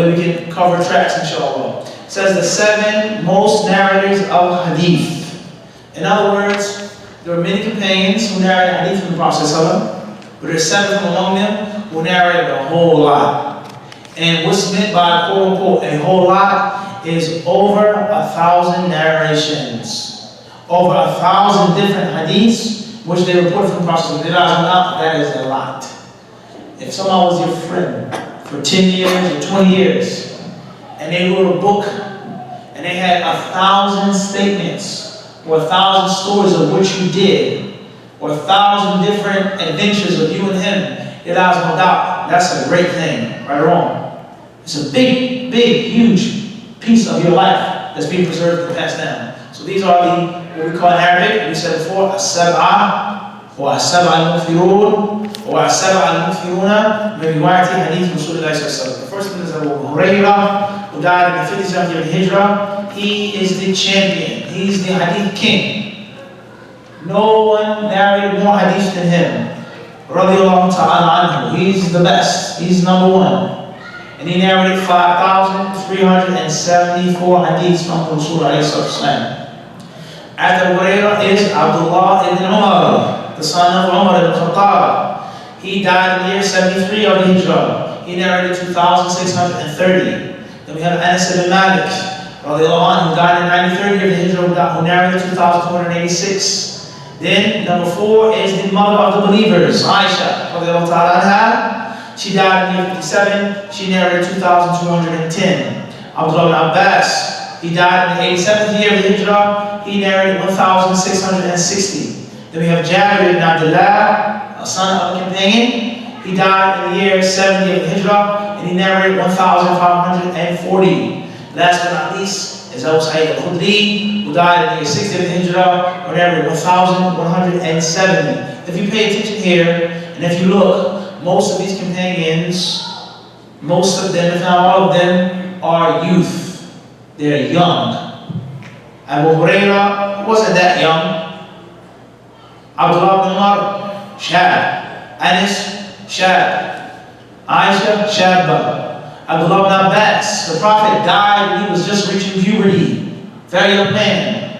We can cover tracks, inshallah. It says the 7 most narrators of Hadith. In other words, there were many companions who narrated Hadith from the Prophet ﷺ, but there are 7 from among them who narrated a whole lot. And what's meant by quote unquote a whole lot is over 1,000 narrations, over 1,000 different Hadiths which they reported from the Prophet ﷺ. That is a lot. If someone was your friend for 10 years or 20 years, and they wrote a book, and they had 1,000 statements, or 1,000 stories of what you did, or 1,000 different adventures of you and him, it has no doubt, that's a great thing, right or wrong. It's a big, huge piece of your life that's being preserved and passed down. So these are what we call in Arabic, we said before, as-sab'a, or as-sab'a al-mufthirun, or as-sab'a al-mufthiruna, min riwayati hadith Rasulullah sallallahu. The first one is Abu Hurairah, who died in the 57th year of Hijrah. He is the champion. He's the hadith king. No one narrated more hadith than him. Radiallahu ta'ala anhu. He's the best. He's number 1. And he narrated 5,374 hadiths from Rasulullah sallallahu. After Abu Hurairah is Abdullah ibn Umar, the son of Umar ibn Khattab. He died in the year 73 of the Hijrah. He narrated 2,630. Then we have Anas ibn Malik, who died in 93rd year of the Hijrah, who narrated 2,286. Then number 4 is the mother of the believers, Aisha, anha. She died in the year 57. She narrated 2,210. Abdullah ibn Abbas, he died in the 87th year of the Hijrah. He narrated 1,660. Then we have Jabir ibn Abdullah, a son of a companion. He died in the year 70 of the Hijrah, and he narrated 1,540. Last but not least is Abu Sa'id al-Khudri, who died in the year 60 of the Hijrah, who narrated 1,170. If you pay attention here, and if you look, most of these companions, most of them, if not all of them, are youth. They're young. Abu Hurairah wasn't that young. Abdullah ibn Umar, shab. Anas, shab. Aisha, shabba. Abdullah ibn Abbas, the Prophet died when he was just reaching puberty. Very young man.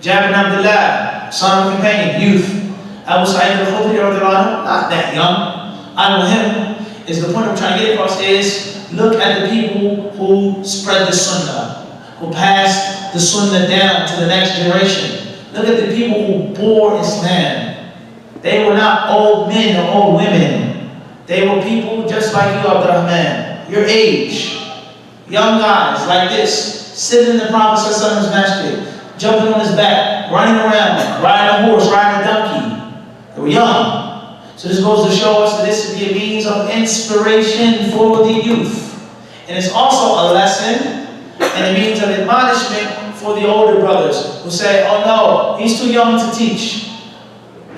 Jabir ibn Abdullah, son of a companion, youth. Abu Sa'id al-Khudri, not that young. I know him. Is the point I'm trying to get across is, look at the people who spread the sunnah, who passed the sunnah down to the next generation. Look at the people who bore Islam. They were not old men or old women. They were people just like you, Abdurrahman, your age. Young guys like this, sitting in the Prophet's masjid, jumping on his back, running around, riding a horse, riding a donkey. They were young. So this goes to show us that this would be a means of inspiration for the youth. And it's also a lesson and a means of admonishment for the older brothers who say, oh no, he's too young to teach.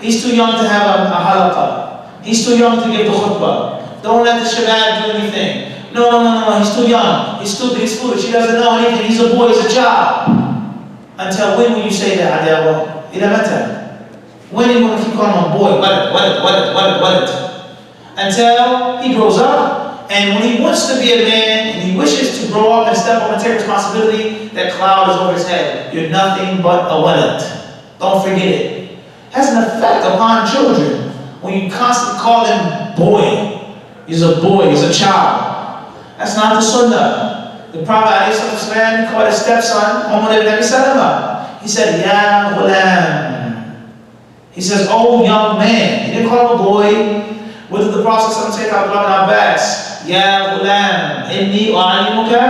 He's too young to have a halaqah. He's too young to give the khutbah. Don't let the shabab do anything. No, he's too young. He's stupid, he's foolish, he doesn't know anything. He's a boy, he's a child. Until when will you say that, Adawa? Ila mata? When are you going to keep calling him a boy? What? Until he grows up, and when he wants to be a man, and he wishes to grow up and step up and take responsibility, that cloud is over his head. You're nothing but a walad. Don't forget it. It has an effect upon children when you constantly call him boy. He's a boy, he's a child. That's not the sunnah. The Prophet ﷺ called his stepson, Muhammad ibn Abi Salama. He said, Ya ghulam. He says, oh young man. He didn't call him a boy. What did the Prophet say to Abdullah ibn Abbas? Ya ghulam, inni u'allimuka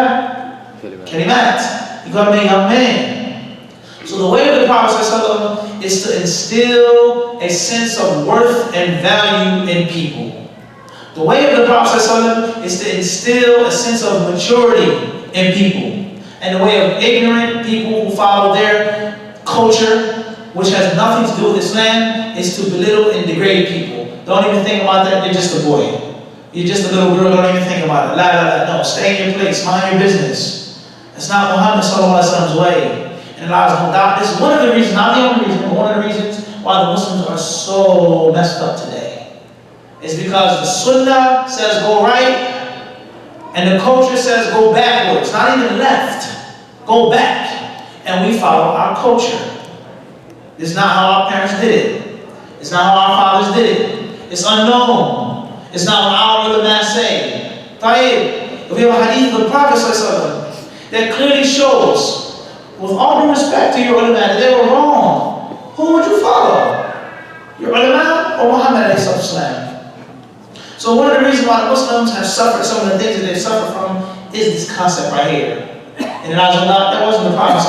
kalimat. He called him a young man. So the way of the Prophet ﷺ is to instill a sense of worth and value in people. The way of the Prophet ﷺ is to instill a sense of maturity in people. And the way of ignorant people who follow their culture, which has nothing to do with Islam, is to belittle and degrade people. Don't even think about that, you're just a boy. You're just a little girl, don't even think about it. No, stay in your place, mind your business. That's not Muhammad sallallahu alaihi wasallam's way. And Allah has no doubt, this is one of the reasons, not the only reason, but one of the reasons why the Muslims are so messed up today. It's because the Sunnah says go right, And the culture says go backwards, not even left, go back. And we follow our culture. It's not how our parents did it. It's not how our fathers did it. It's unknown. It's not what our ulama say. Tayyib, if we have a hadith of the Prophet that clearly shows, with all due respect to your ulama, that they were wrong, who would you follow? Your ulama or Muhammad alayhi salatu? So one of the reasons why the Muslims have suffered some of the things that they've suffered from is this concept right here. And that wasn't the Prophet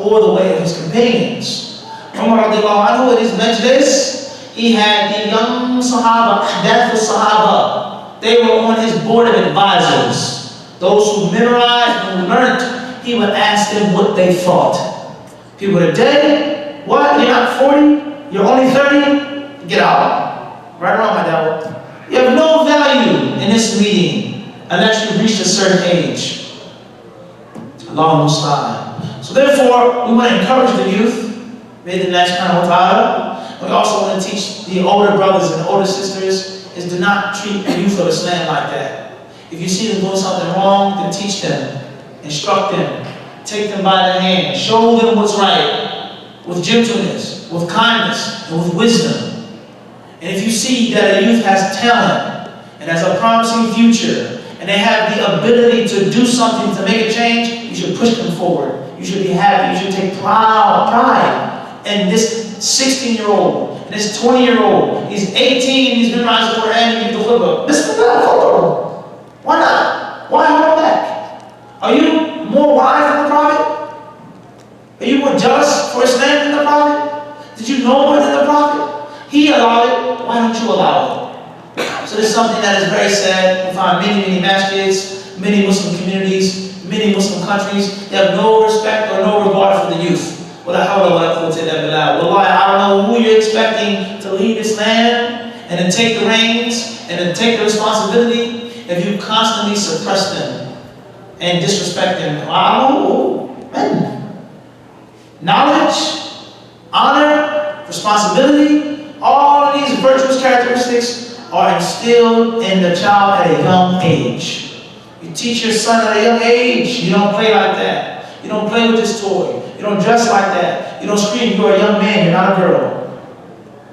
or the way of his companions. Umar radiallahu anhu at his majlis, he had the young Sahaba, Hadith Sahaba. They were on his board of advisors. Those who memorized and who learned, he would ask them what they thought. People today, what? You're not 40? You're only 30? Get out. Right around my dad. You have no value in this meeting unless you've reached a certain age. Allahu Musta'an. So therefore, we want to encourage the youth. May the next subhanahu wa ta'ala. We also want to teach the older brothers and older sisters is to not treat the youth of Islam like that. If you see them doing something wrong, then teach them, instruct them, take them by the hand, show them what's right, with gentleness, with kindness, and with wisdom. And if you see that a youth has talent and has a promising future, and they have the ability to do something to make a change, you should push them forward. You should be happy. You should take pride in this 16-year-old, and this 20-year-old. He's 18, he's memorized the Quran and he's the khutbah. Bismillah, why not? Why hold back? Are you more wise than the Prophet? Are you more just for Islam than the Prophet? Did you know more than the Prophet? He allowed it, why don't you allow it? So this is something that is very sad. We find many masjids, many Muslim communities, many Muslim countries, they have no respect or no regard for the youth. Wallahi, I don't know who you're expecting to lead this land and then take the reins and then take the responsibility if you constantly suppress them and disrespect them. I don't know, man. Knowledge, honor, responsibility, all of these virtuous characteristics are instilled in the child at a young age. You teach your son at a young age, you don't play like that. You don't play with this toy. You don't dress like that. You don't scream, you're a young man, you're not a girl.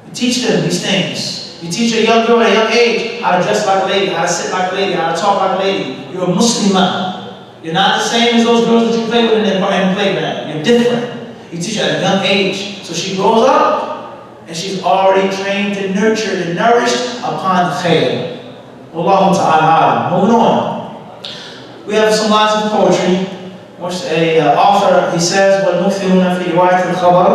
You teach them these things. You teach a young girl at a young age how to dress like a lady, how to sit like a lady, how to talk like a lady. You're a Muslimah. You're not the same as those girls that you play with in the playground. You're different. You teach her at a young age. So she grows up, and she's already trained and nurtured and nourished upon khair. Wallahu ta'ala. Moving on. We have some lines of poetry. Which a author, he says, وَالْمُكْثِرُونَ فِي رِوَايَةِ الْخَبَرِ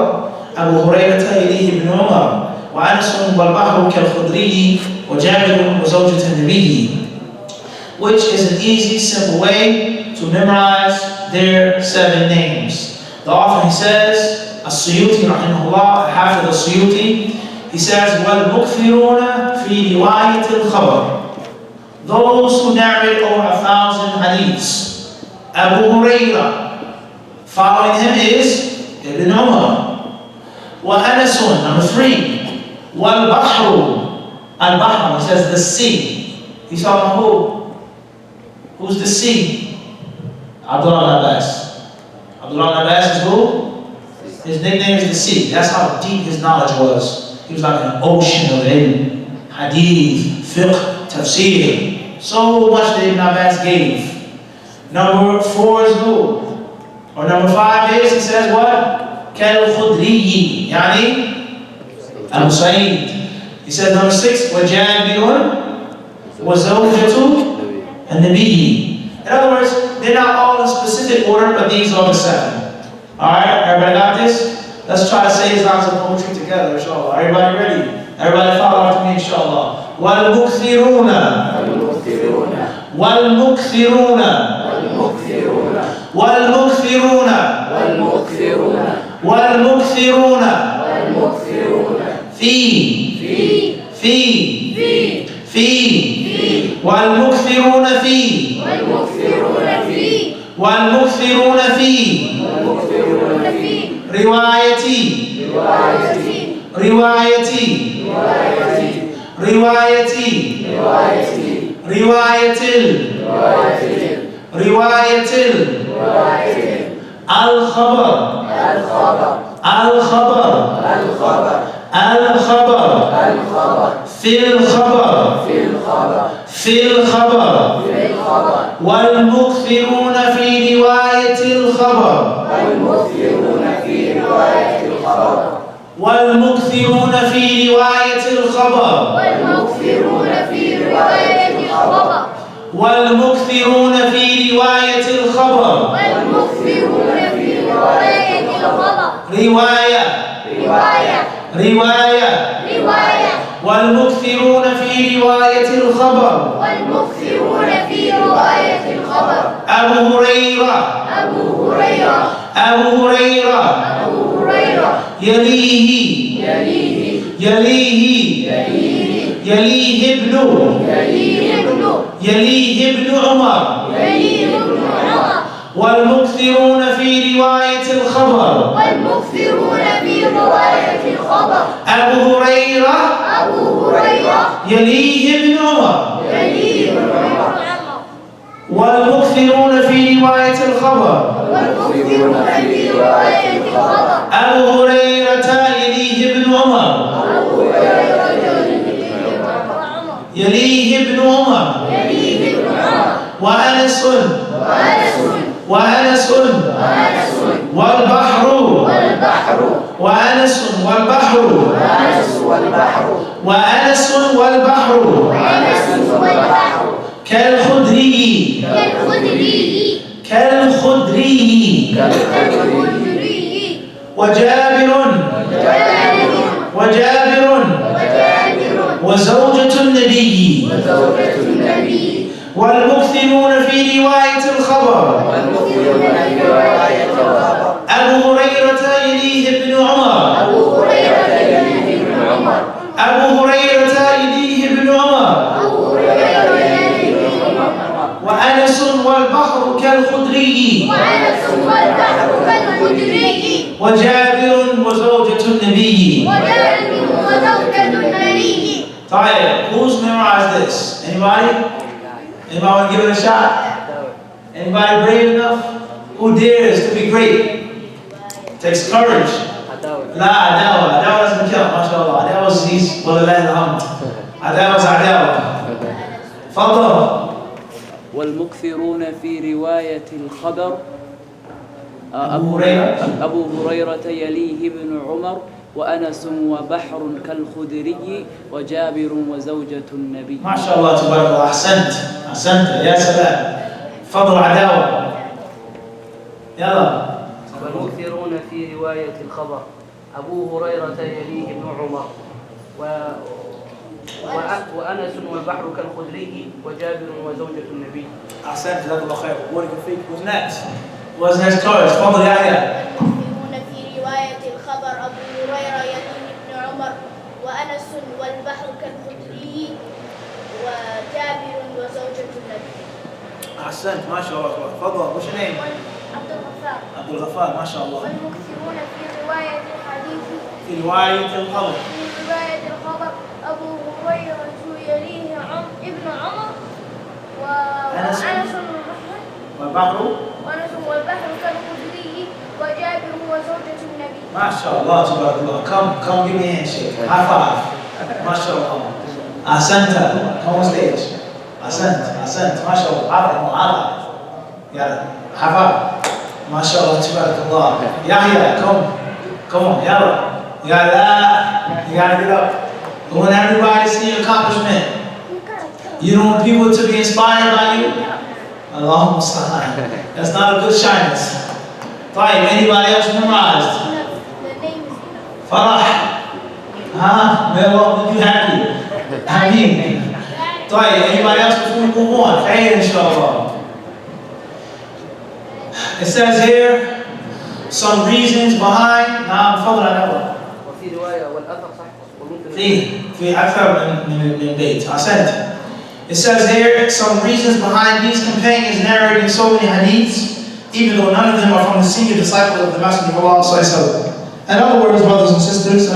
أَبُو هُرَيْرَةَ إِلَيْهِ بْنُ عُمَرَ وَأَنَسٌ وَالْبَحْرُ كَالْخُدْرِيِّ وَجَابِرٌ وَزَوْجَةَ النَّبِيِّ. Which is an easy, simple way to memorize their 7 names. The author, he says, As-Suyuti, rahimahullah, Hafidh As-Suyuti, he says, وَالْمُكْثِرُونَ فِي رِوَايَةِ الْخَبَرِ. Those who narrate over 1,000 hadiths. Abu Hurairah. Following him is Ibn Umar. Wa Anasun, number 3. Wal Bahru. Al Bahr, he says the sea. He's talking about who? Who's the sea? Abdullah Abbas. Abdullah Abbas is who? His nickname is the sea. That's how deep his knowledge was. He was like an ocean of ilm, hadith, fiqh, tafsir. So much that Ibn Abbas gave. Number 4 is who? Or number 5 is, he says what? Kal-Khudriyi, yani Abu Sa'id. He says number 6, وَجَابِرٌ وَزَوْجَةُ النَّبِيِّ. In other words, they're not all in specific order, but these are the 7. Alright, everybody got this? Let's try to say these lines of poetry together, inshallah. Everybody ready? Everybody follow after me, inshallah. وَالْمُكْثِرُونَ وَالْمُكْثِرُونَ والمكثرون والمكثرون والمكثرون في والمكثرون في والمكثرون في روايتي رواية رواية الخبر في الخبر والمكثرون في رواية الخبر والمكثرون في رواية الخبر والمكثرون في رواية الخبر رواية والمكثرون في رواية الخبر أبو هريرة يليه ابن عمر والمكثرون في رواية الخبر أبو هريرة يليه ابن عمر والمكثرون في رواية الخبر أبو هريرة يليه ابن عمر وأنس والبحر كالخدري وجابر وزوجة النبي والمكثرون في رواية الخبر أبو هريرة يليه ابن عمر وأنس والبحر كالخدري وجابر وزوجة النبي. طيب, who's memorized this? Anybody? Anybody want to give it a shot? Anybody brave enough? Who dares to be great? Takes courage. Adawa doesn't count, mashallah. Adawa is walillahi alhamd. Adawa. Fadl. والمكثرون في رواية الخبر أبو هريرة يليه ابن عمر وأنس وبحر كالخدري وجابر وزوجة النبي. ما شاء الله تبارك الله. أحسنت يا سلام. فضل عداوة. يلا. والمكثرون في رواية الخبر أبو هريرة يليه ابن عمر وأنس والبحر كالخدري وجابر وزوجة النبي. أحسنت, جزاك الله خير. Who's next? What's next choice? تفضل يا يحيى. المكثرون في رواية الخبر أبو هريرة يليه ابن عمر وأنس والبحر كالخدري وجابر وزوجة النبي. أحسنت, ما شاء الله. تفضل. What's your name? عبد الغفار. ما شاء الله. والمكثرون في رواية الحديث في رواية الخبر أبو هريرة يليه ابن عمر وأنس والبحر كالخدري وجابر وزوجة النبي. ما شاء الله تبارك الله. Come give me a handshake. High five. ما شاء الله. أحسنت. Come on stage. أحسنت. ما شاء الله. عافية. يلا. High five. ما شاء الله تبارك الله. يحيى, come on. يلا. You gotta get up. You want everybody to see your accomplishment. You don't want people to be inspired by you. Allahumma salli. That's not a good shyness. Fine. Anybody else memorized? The name is enough. Farah. Well, you happy? Ameen. Fine. Anybody else before we move on? Khair, inshallah. It says here some reasons behind. فضل على وفي رواية والأثر صح. في أكثر من بيت. أحسنت. It says here some reasons behind these companions narrating so many hadiths, even though none of them are from the senior disciple of the Messenger of Allah. In other words, brothers and sisters,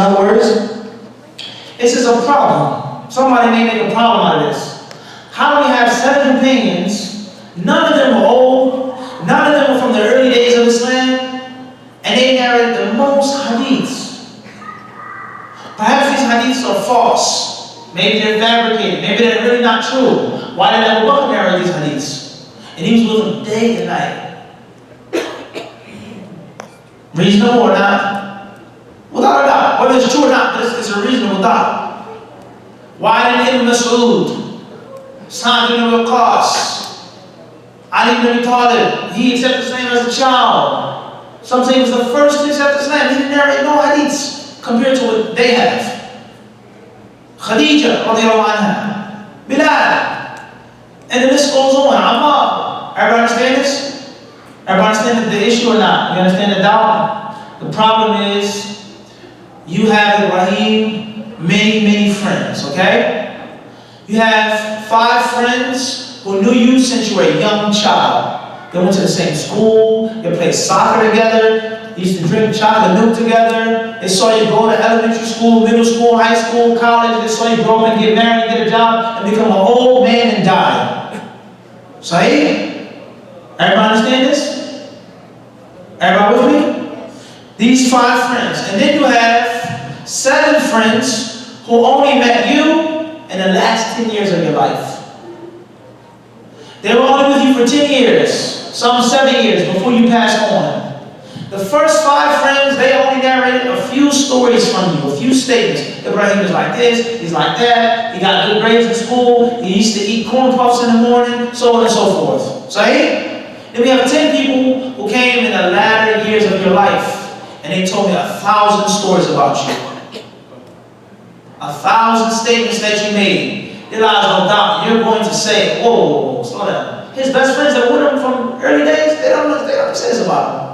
this is a problem. Somebody may make a problem out of this. How do we have 7 companions None of them were old. None of them were from the early days of Islam. And they narrate the most hadiths. Perhaps these hadiths are false. Maybe they're fabricated. Maybe they're really not true. Why did Abu Bakr narrate these hadiths? And he was with them day and night. Reasonable or not? Without a doubt. Whether it's true or not, but it's a reasonable doubt. Why did Ibn Mas'ud, Sa'd ibn Waqqas, Ali ibn Abi Talib, he accepted Islam as a child? Some say he was the first to accept Islam. He didn't narrate no hadiths compared to what they have. Khadija, radiallahu anha, Bilal, and the list goes on. Ammar. Everybody understand this? Everybody understand the issue or not? You understand the doubt? The problem is, you have Ibrahim, many friends, okay? You have 5 friends who knew you since you were a young child. They went to the same school, they played soccer together, they used to drink chocolate milk together, they saw you go to elementary school, middle school, high school, college, they saw you grow up and get married, get a job, and become an old man and die. Sahih? Everybody understand this? Everybody with me? These 5 friends. And then you have 7 friends who only met you in the last 10 years of your life. They were only with you for 10 years, some 7 years before you passed on. The first 5 friends, they only narrated a few stories from you, a few statements. Ibrahim was like this, he's like that, he got good grades in school, he used to eat corn puffs in the morning, so on and so forth. Sahih? Then we have 10 people who came in the latter years of your life, and they told me 1,000 stories about you. 1,000 statements that you made. There lies no doubt. You're going to say, whoa, slow down. His best friends that were with him from early days, they don't say this about him.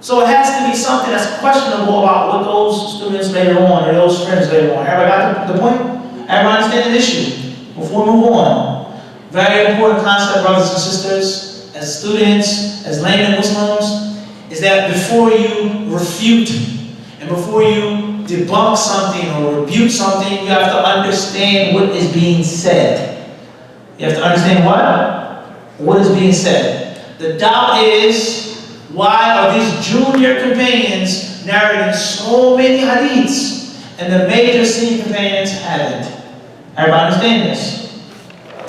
So it has to be something that's questionable about what those students later on, or those friends later on. Everybody got the point? Everybody understand the issue? Before we move on, very important concept, brothers and sisters, as students, as laymen Muslims, is that before you refute and before you debunk something or rebuke something, you have to understand what is being said. You have to understand what is being said. The doubt is, why are these junior companions narrating so many hadiths and the major senior companions haven't? Everybody understand this?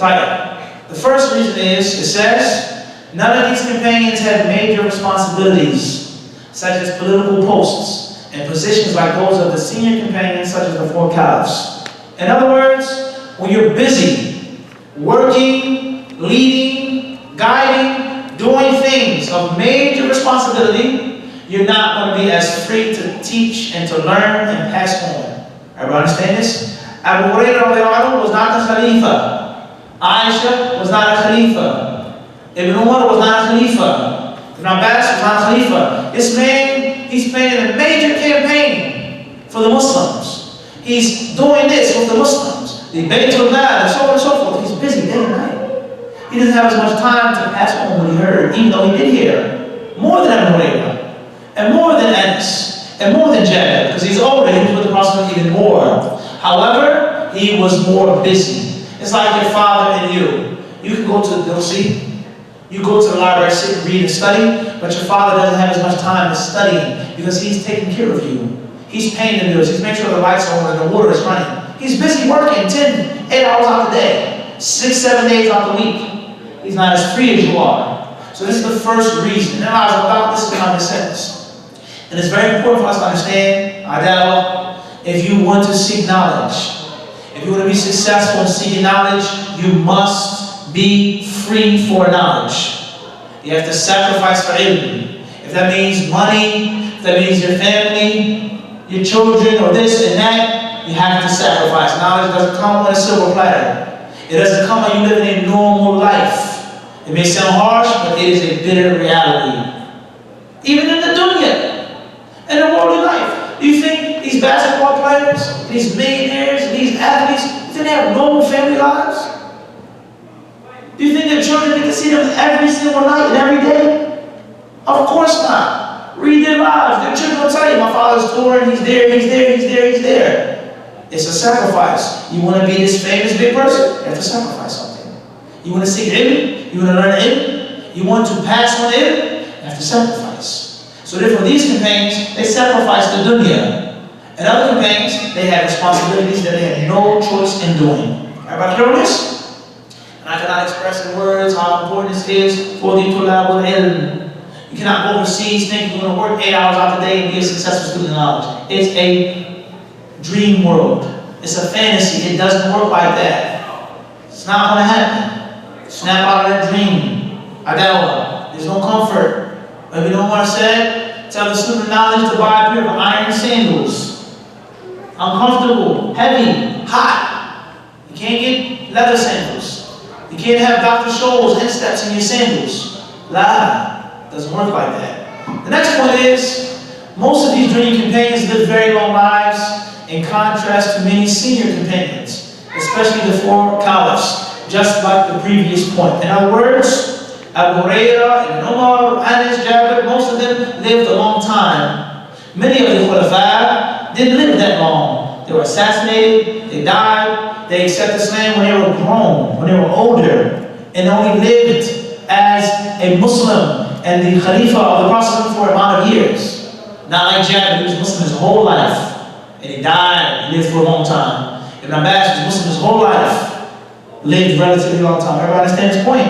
Right. The first reason is, it says, none of these companions had major responsibilities, such as political posts and positions like those of the senior companions, such as the 4 caliphs. In other words, when you're busy, working, leading, guiding, doing things of major responsibility, you're not going to be as free to teach and to learn and pass on. Everybody understand this? Abu Hurairah was not the Khalifa. Aisha was not a Khalifa. Ibn Umar was not a Khalifa. Ibn Abbas was not a Khalifa. This man, he's planning a major campaign for the Muslims. He's doing this with the Muslims. The Baytul Mal and so on and so forth. He's busy day and night. He doesn't have as much time to pass on what he heard, even though he did hear more than Abu Hurairah, and more than Anas, and more than Jabir, because he's older, he was with the Prophet even more. However, he was more busy. It's like your father and you. You can go to the you go to the library, sit and read and study, but your father doesn't have as much time to study because he's taking care of you. He's paying the bills, he's making sure the lights are on and the water is running. He's busy working 8 hours out the day, 6, 7 days out the week. He's not as free as you are. So this is the first reason. And I was about this in my sentence. And it's very important for us to understand, Adela, if you want to seek knowledge, if you want to be successful in seeking knowledge, you must be free for knowledge. You have to sacrifice for ilm. If that means money, if that means your family, your children, or this and that, you have to sacrifice. Knowledge doesn't come on a silver platter. It doesn't come when you live in a normal life. It may sound harsh, but it is a bitter reality. Even in the dunya, in the worldly life. Do you think these basketball players, these millionaires, these athletes, do you think they have normal family lives? Do you think their children get to see them every single night and every day? Of course not. Read their lives. Their children will tell you, my father's touring, he's there, he's there, he's there, he's there. It's a sacrifice. You want to be this famous big person? You have to sacrifice something. You want to seek ilm? You You want to learn ilm, you want to pass on ilm, you have to sacrifice. So therefore these companions, they sacrificed the dunya. And other companions, they had responsibilities that they had no choice in doing. Everybody clear on this? And I cannot express in words how important this is for the tulabul ilm. You cannot go overseas thinking you're going to work 8 hours out the day and be a successful student of knowledge. It's a dream world. It's a fantasy. It doesn't work like that. It's not going to happen. Snap out of that dream. Adawa. There's no comfort. If you don't want to say, tell the student of knowledge to buy a pair of iron sandals. Uncomfortable, heavy, hot. You can't get leather sandals. You can't have Dr. Scholl's insteps in your sandals. La. Doesn't work like that. The next point is, most of these dream companions live very long lives in contrast to many senior companions, especially the 4 caliphs, just like the previous point. In other words, Abu Hurairah, Ibn Umar, Anas, Jabir, most of them lived a long time. Many of the Khulafa didn't live that long. They were assassinated, they died, they accepted Islam when they were grown, when they were older, and only lived as a Muslim and the Khalifa of the Prophet for a amount of years. Not like Jabir, he was Muslim his whole life. And he died, he lived for a long time. Ibn Abbas was Muslim his whole life, lived relatively long time. Everybody understand this point?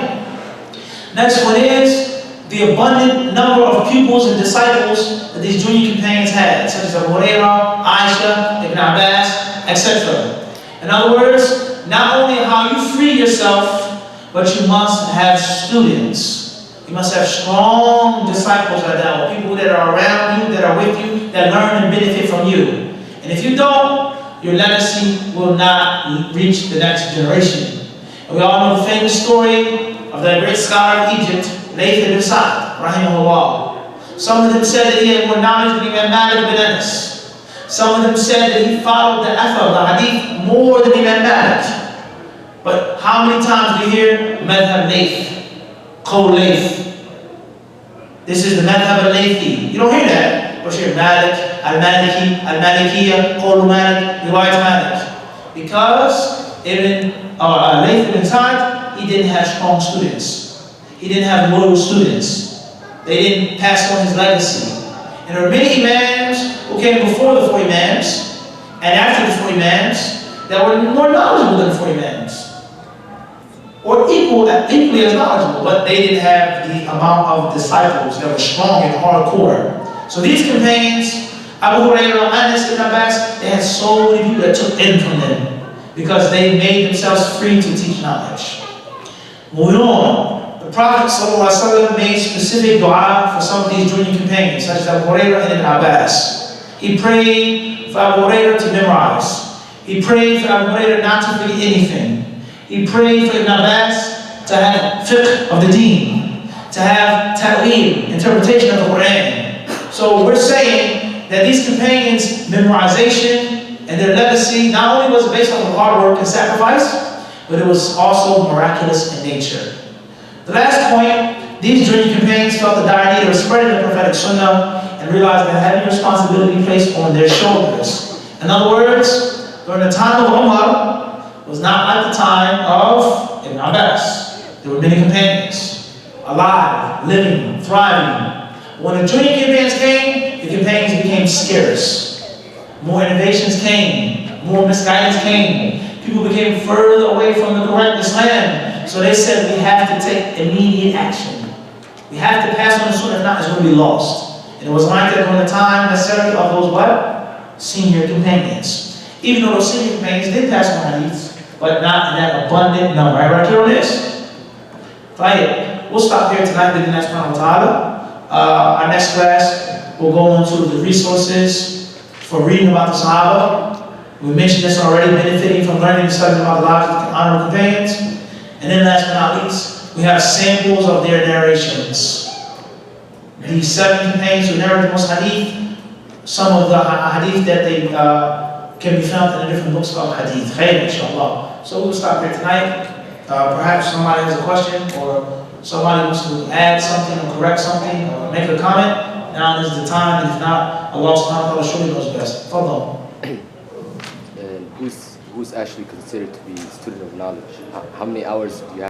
Next one is the abundant number of pupils and disciples that these junior companions had, such as Abu Hurairah, Aisha, Ibn Abbas, etc. In other words, not only how you free yourself, but you must have students. You must have strong disciples like that, people that are around you, that are with you, that learn and benefit from you. And if you don't, your legacy will not reach the next generation. And we all know the famous story of that great scholar of Egypt, Layth ibn Sa'd, rahimahullah. Some of them said that he had more knowledge than Imam Malik ibn Anas. Some of them said that he followed the hadith more than Imam Malik. But how many times do you hear madhab Layth? Qawl Layth. This is the madhab al-Laythi. You don't hear that. But you hear Malik, al-Maliki, al-Malikiyya, Qawl Malik, Riwayat Malik. Because Layth ibn Sa'd, he didn't have strong students. He didn't have loyal students. They didn't pass on his legacy. And there are many imams who came before the 4 imams and after the 4 imams that were more knowledgeable than the 4 imams. Or equally as knowledgeable, but they didn't have the amount of disciples that were strong and hardcore. So these companions, Abu Hurairah, Anas, Ibn Abbas, they had so many people that took in from them because they made themselves free to teach knowledge. Moving on, the Prophet ﷺ made specific dua for some of these junior companions, such as Abu Hurairah and Ibn Abbas. He prayed for Abu Hurairah to memorize. He prayed for Abu Hurairah not to forget anything. He prayed for Ibn Abbas to have fiqh of the deen, to have ta'wil, interpretation of the Quran. So we're saying that these companions' memorization and their legacy not only was based on hard work and sacrifice, but it was also miraculous in nature. The last point, these junior companions felt the dire need of spreading the prophetic sunnah and realized that heavy responsibility placed on their shoulders. In other words, during the time of Umar, was not like the time of Ibn Abbas. There were many companions, alive, living, thriving. When the junior companions came, the companions became scarce. More innovations came, more misguidance came. People became further away from the correct Islam. So they said we have to take immediate action. We have to pass on the sunnah, if not, it's going to be lost. And it was like that during the time necessarily of those what? Senior companions. Even though those senior companions did pass on hadiths, but not in that abundant number. Everybody clear on this? Right. We'll stop here tonight with the next one. Our next class, we'll go into the resources for reading about the Sahaba. We mentioned this already, benefiting from learning and studying about the lives of the honorable companions. And then last but not least, we have samples of their narrations. The 7 companions who narrated the most hadith, some of the hadith that they can be found in the different books called Hadith. Khair, inshallah. So we'll stop here tonight. Perhaps somebody has a question or somebody wants to add something or correct something or make a comment. Now is the time, and if not, Allah subhanahu wa ta'ala surely knows best. Fadal. And who's actually considered to be a student of knowledge? How many hours do you have?